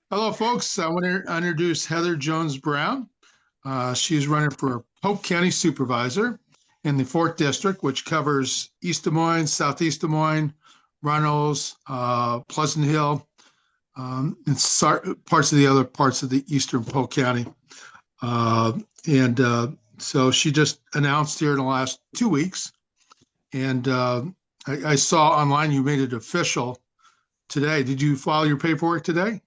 Hello, folks. I want to introduce Heather Jones Brown. She's running for Polk County Supervisor in the 4th District, which covers East Des Moines, Southeast Des Moines, Runnels, Pleasant Hill, and parts of the other parts of the Eastern Polk County. And so she just announced here in the last 2 weeks. And I saw online you made it official today. Did you file your paperwork today?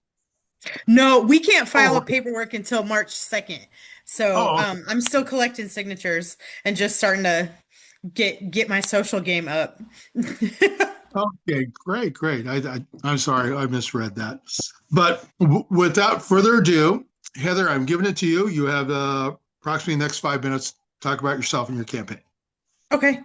No, we can't file Oh, a okay. paperwork until March 2nd. So Oh, okay. I'm still collecting signatures and just starting to get my social game up. Okay, great, great. I'm sorry, I misread that. But without further ado, Heather, I'm giving it to you. You have approximately the next 5 minutes to talk about yourself and your campaign. Okay.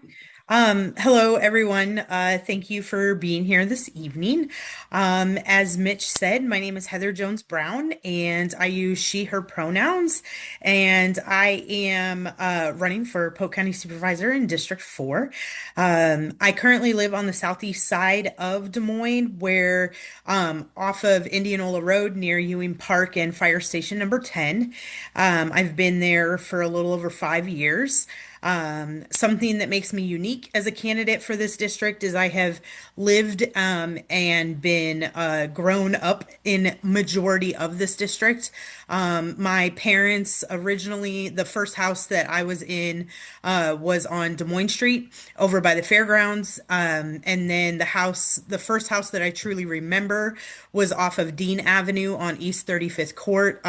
Hello everyone. Thank you for being here this evening. As Mitch said, my name is Heather Jones Brown and I use she, her pronouns. And I am running for Polk County Supervisor in District 4. I currently live on the southeast side of Des Moines, where off of Indianola Road near Ewing Park and Fire Station number 10. I've been there for a little over 5 years. Something that makes me unique as a candidate for this district is I have lived and been grown up in majority of this district. My parents originally, the first house that I was in was on Des Moines Street over by the fairgrounds. And then the first house that I truly remember was off of Dean Avenue on East 35th Court,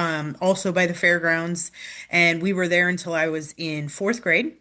also by the fairgrounds. And we were there until I was in 4th grade.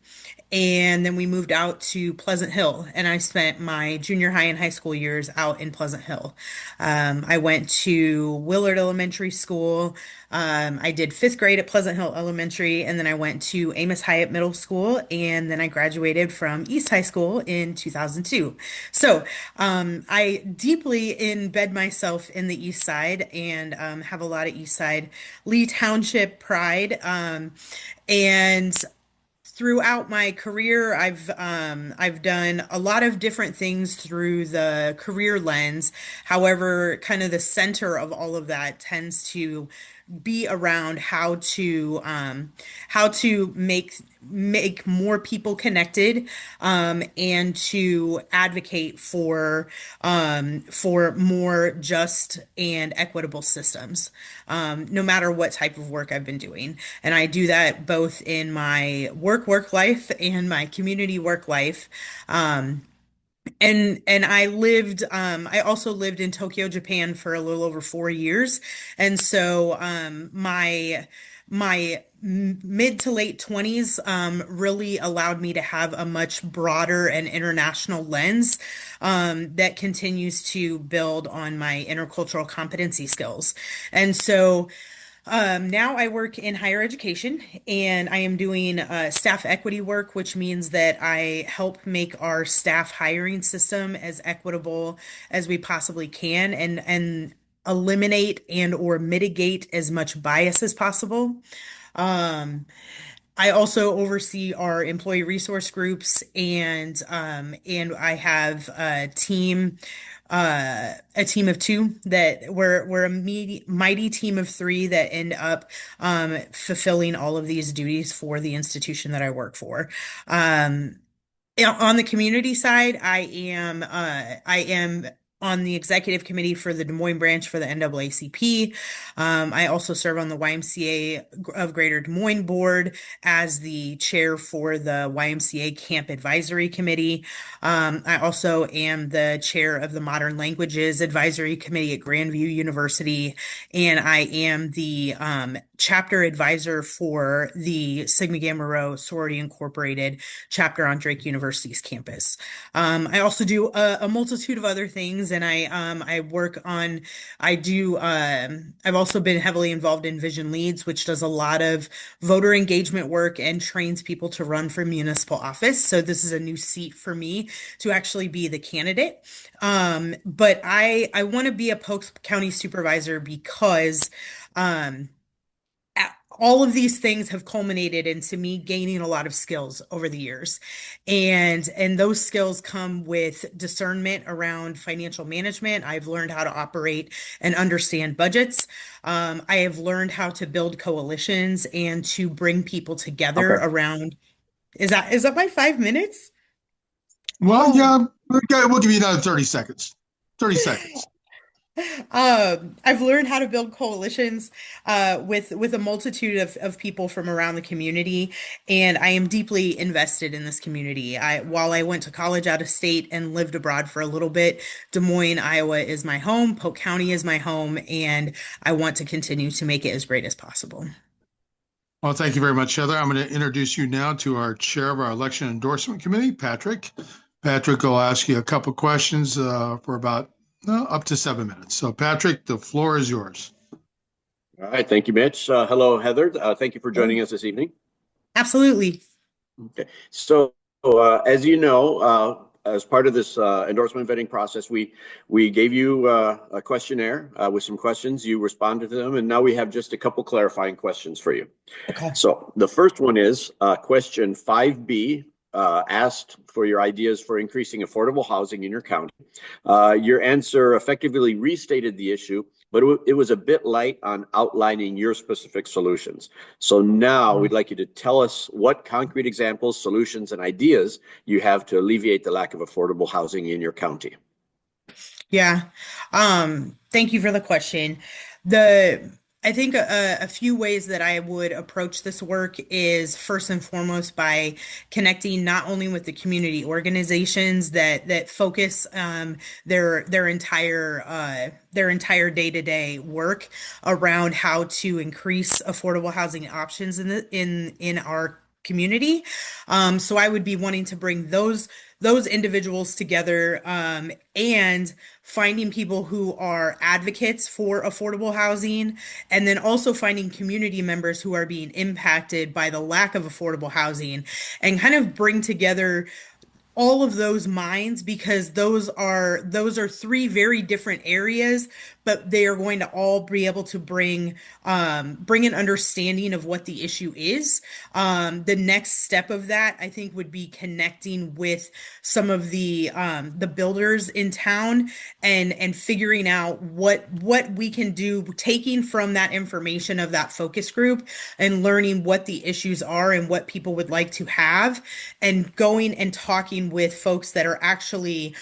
And then we moved out to Pleasant Hill, and I spent my junior high and high school years out in Pleasant Hill. I went to Willard Elementary School. I did 5th grade at Pleasant Hill Elementary, and then I went to Amos Hyatt Middle School, and then I graduated from East High School in 2002. So I deeply embed myself in the East Side and have a lot of East Side Lee Township pride. And throughout my career, I've done a lot of different things through the career lens. However, kind of the center of all of that tends to be around how to make more people connected, and to advocate for more just and equitable systems, no matter what type of work I've been doing. And I do that both in my work life and my community work life. And I also lived in Tokyo, Japan for a little over 4 years. And so my mid to late 20s really allowed me to have a much broader and international lens that continues to build on my intercultural competency skills. And so now I work in higher education, and I am doing staff equity work, which means that I help make our staff hiring system as equitable as we possibly can, and eliminate and or mitigate as much bias as possible. Um, I also oversee our employee resource groups, and I have a team of two that we're a mighty team of three that end up fulfilling all of these duties for the institution that I work for. Um, on the community side, I am on the executive committee for the Des Moines branch for the NAACP. I also serve on the YMCA of Greater Des Moines board as the chair for the YMCA Camp Advisory Committee. I also am the chair of the Modern Languages Advisory Committee at Grandview University, and I am the chapter advisor for the Sigma Gamma Rho Sorority Incorporated chapter on Drake University's campus. I also do a multitude of other things, and I work on I do I've also been heavily involved in Vision Leads, which does a lot of voter engagement work and trains people to run for municipal office. So this is a new seat for me to actually be the candidate. But I want to be a Polk County supervisor because um, all of these things have culminated into me gaining a lot of skills over the years. And those skills come with discernment around financial management. I've learned how to operate and understand budgets. I have learned how to build coalitions and to bring people together Okay. around. Is that my 5 minutes? Well, Oh, yeah, okay, we'll give you another 30 seconds. 30 seconds. I've learned how to build coalitions with a multitude of people from around the community, and I am deeply invested in this community. While I went to college out of state and lived abroad for a little bit, Des Moines, Iowa is my home, Polk County is my home, and I want to continue to make it as great as possible. Well, thank you very much, Heather. I'm going to introduce you now to our chair of our election endorsement committee, Patrick. Patrick will ask you a couple questions for about up to 7 minutes. So, Patrick, the floor is yours. All right. Thank you, Mitch. Hello, Heather. Thank you for joining us this evening. Absolutely. Okay. So, as you know, as part of this endorsement vetting process, we gave you a questionnaire with some questions. You responded to them, and now we have just a couple clarifying questions for you. Okay. So, the first one is question 5B. Asked for your ideas for increasing affordable housing in your county. Your answer effectively restated the issue, but it was a bit light on outlining your specific solutions. So now we'd like you to tell us what concrete examples, solutions, and ideas you have to alleviate the lack of affordable housing in your county. Yeah. Thank you for the question. The I think a few ways that I would approach this work is first and foremost by connecting not only with the community organizations that focus their entire day-to-day work around how to increase affordable housing options in our community. So I would be wanting to bring those individuals together, and finding people who are advocates for affordable housing, and then also finding community members who are being impacted by the lack of affordable housing, and kind of bring together all of those minds, because those are three very different areas, but they are going to all be able to bring an understanding of what the issue is. The next step of that, I think, would be connecting with some of the builders in town, and figuring out what we can do, taking from that information of that focus group and learning what the issues are and what people would like to have, and going and talking with folks that are actually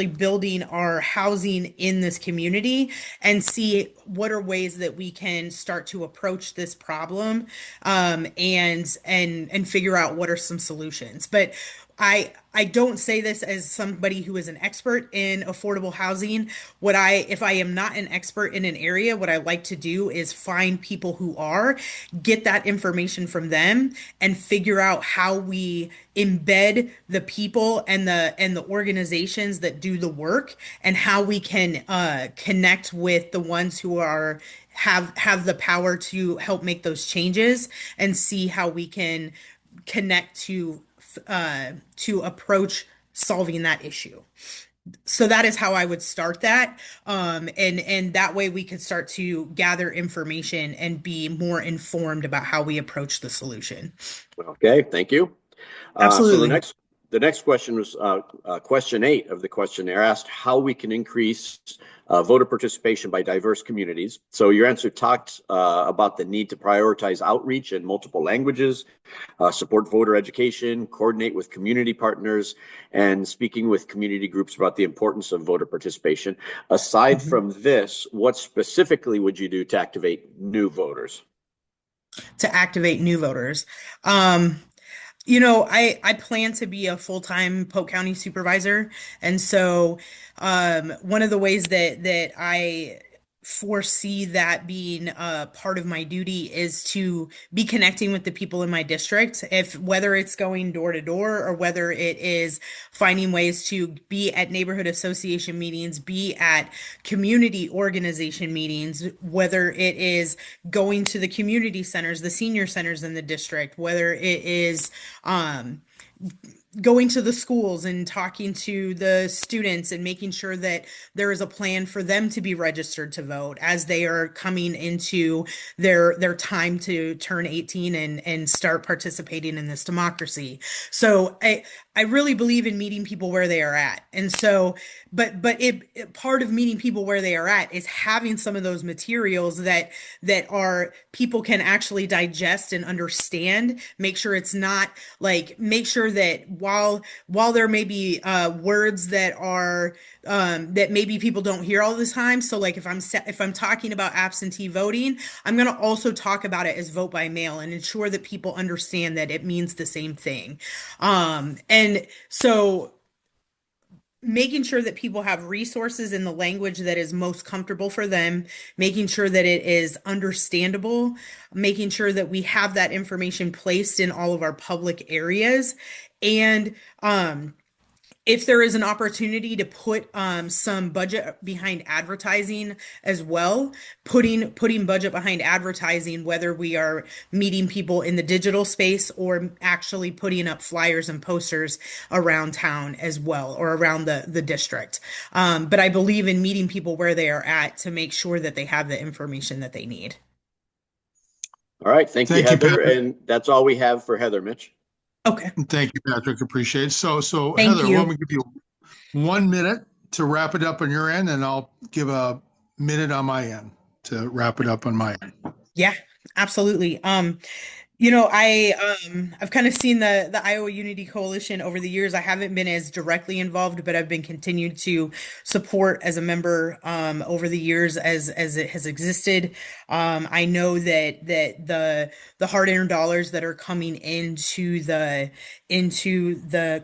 building our housing in this community, and see what are ways that we can start to approach this problem, and figure out what are some solutions. But I don't say this as somebody who is an expert in affordable housing. If I am not an expert in an area, what I like to do is find people who are, get that information from them, and figure out how we embed the people and the organizations that do the work, and how we can connect with the ones who have the power to help make those changes, and see how we can connect to approach solving that issue. So that is how I would start that. And that way we could start to gather information and be more informed about how we approach the solution. Okay, thank you. So Absolutely. the next question was question 8 of the questionnaire, asked how we can increase voter participation by diverse communities. So your answer talked about the need to prioritize outreach in multiple languages, support voter education, coordinate with community partners, and speaking with community groups about the importance of voter participation. Aside Mhm. from this, what specifically would you do to activate new voters? To activate new voters. I plan to be a full-time Polk County supervisor. And so one of the ways that I foresee that being part of my duty is to be connecting with the people in my district, if whether it's going door to door, or whether it is finding ways to be at neighborhood association meetings, be at community organization meetings, whether it is going to the community centers, the senior centers in the district, whether it is going to the schools and talking to the students and making sure that there is a plan for them to be registered to vote as they are coming into their time to turn 18 and start participating in this democracy. So I really believe in meeting people where they are at. And so, part of meeting people where they are at is having some of those materials that are people can actually digest and understand. Make sure it's not like make sure that while there may be words that are that maybe people don't hear all the time. So like if I'm talking about absentee voting, I'm going to also talk about it as vote by mail and ensure that people understand that it means the same thing. And so making sure that people have resources in the language that is most comfortable for them, making sure that it is understandable, making sure that we have that information placed in all of our public areas. And if there is an opportunity to put some budget behind advertising as well, putting budget behind advertising, whether we are meeting people in the digital space or actually putting up flyers and posters around town as well, or around the district. But I believe in meeting people where they are at to make sure that they have the information that they need. All right. Thank you, Thank you, Heather. Patrick. And that's all we have for Heather, Mitch. Okay. Thank you, Patrick. Appreciate it. So Thank Heather, you. why don't we give you 1 minute to wrap it up on your end, and I'll give a minute on my end to wrap it up on my end. Yeah, absolutely. I've kind of seen the Iowa Unity Coalition over the years. I haven't been as directly involved, but I've been continued to support as a member over the years as it has existed. I know that the hard-earned dollars that are coming into the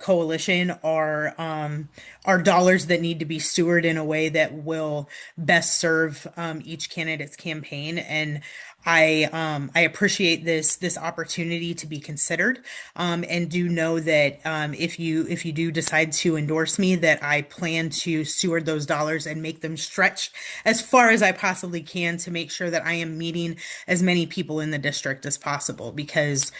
coalition are dollars that need to be stewarded in a way that will best serve each candidate's campaign. And I appreciate this opportunity to be considered, and do know that if you do decide to endorse me, that I plan to steward those dollars and make them stretch as far as I possibly can to make sure that I am meeting as many people in the district as possible. Because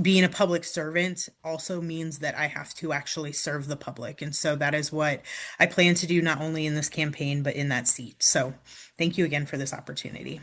being a public servant also means that I have to actually serve the public, and so that is what I plan to do not only in this campaign but in that seat. So, thank you again for this opportunity.